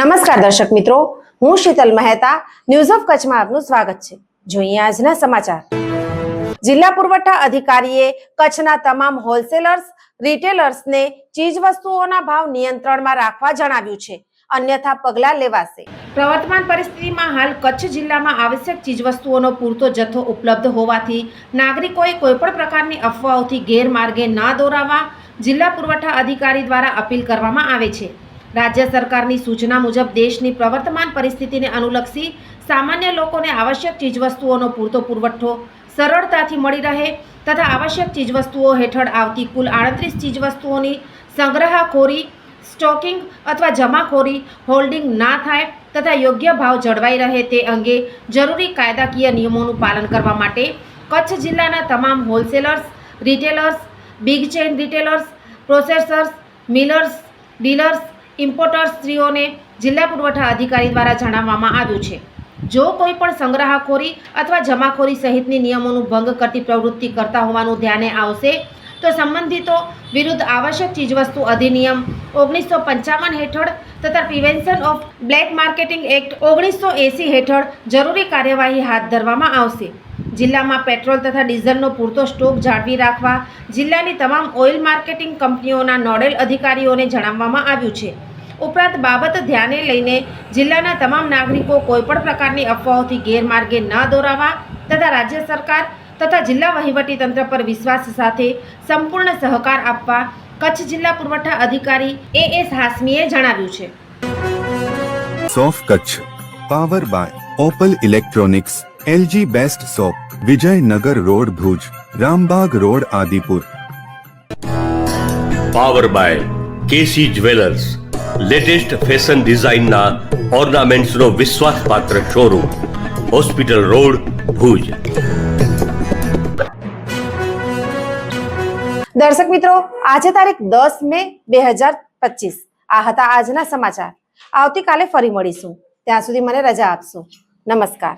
નમસ્કાર દર્શક મિત્રો, હું શીતલ મહેતા ન્યૂઝ ઓફ કચ્છમાં આપનું સ્વાગત છે। જોઈએ આજના સમાચાર। જિલ્લા પુરવઠા અધિકારીએ કચ્છના તમામ હોલસેલર્સ રિટેલર્સને ચીજ વસ્તુઓના ભાવ નિયંત્રણમાં રાખવા જણાવ્યું છે, અન્યથા પગલાં લેવાશે। પ્રવર્તમાન પરિસ્થિતિમાં હાલ કચ્છ જિલ્લામાં આવશ્યક ચીજ વસ્તુઓનો પૂરતો જથ્થો ઉપલબ્ધ હોવાથી નાગરિકોએ કોઈપણ પ્રકારની અફવાઓથી ગેરમાર્ગે ન દોરાવા જિલ્લા પુરવઠા અધિકારી દ્વારા અપીલ કરવામાં આવે છે। રાજ્ય સરકારની સૂચના મુજબ દેશની પ્રવર્તમાન પરિસ્થિતિને અનુલક્ષી સામાન્ય લોકોને આવશ્યક ચીજવસ્તુઓનો પૂરતો પુરવઠો સરળતાથી મળી રહે તથા આવશ્યક ચીજવસ્તુઓ હેઠળ આવતી કુલ 38 ચીજવસ્તુઓની સંગ્રહખોરી, સ્ટોકિંગ અથવા જમાખોરી, હોલ્ડિંગ ના થાય તથા યોગ્ય ભાવ જળવાઈ રહે તે અંગે જરૂરી કાયદાકીય નિયમોનું પાલન કરવા માટે કચ્છ જિલ્લાના તમામ wholesalers, retailers, big chain retailers, processors, millers, dealers, ઇમ્પોર્ટર્સશ્રીઓને જિલ્લા પુરવઠા અધિકારી દ્વારા જણાવવામાં આવ્યું છે, જો કોઈ પણ સંગ્રહખોરી અથવા જમાખોરી સહિતની નિયમોનું ભંગ કરતી પ્રવૃત્તિ કરતા હોવાનું ધ્યાને આવશે તો સંબંધિતો વિરુદ્ધ આવશ્યક ચીજવસ્તુ અધિનિયમ 1955 હેઠળ તથા prevention of black marketing act 1980 હેઠળ જરૂરી કાર્યવાહી હાથ ધરવામાં આવશે। જિલ્લામાં પેટ્રોલ તથા ડીઝલનો પૂરતો સ્ટોક જાળવી રાખવા જિલ્લાની તમામ ઓઇલ માર્કેટિંગ કંપનીઓના નોડેલ અધિકારીઓને જણાવવામાં આવ્યું છે। ઉપરાંત બાબત ધ્યાને લઈને જિલ્લાના તમામ નાગરિકો કોઈપણ પ્રકારની અફવાઓથી ગેરમાર્ગે ન દોરાવા તથા રાજ્ય સરકાર તથા જિલ્લા વહીવટીતંત્ર પર વિશ્વાસ સાથે સંપૂર્ણ સહકાર આપવા કચ્છ જિલ્લા પુરવઠા અધિકારી AS હાસમીએ જણાવ્યું છે। સોફ Kutch power by Opal electronics, LG best shop, Vijaynagar road Bhuj, Rambagh road Adipur. Power by KC jewellers, latest fashion ડિઝાઇનના ઓર્નામેન્ટ્સનો વિશ્વાસપાત્ર શોરૂમ, હોસ્પિટલ રોડ ભુજ। દર્શક મિત્રો, આજે તારીખ 10 મે 2025 આ હતા આજના સમાચાર। આવતીકાલે ફરી મળીશું, ત્યાં સુધી મને રજા આપશો। નમસ્કાર।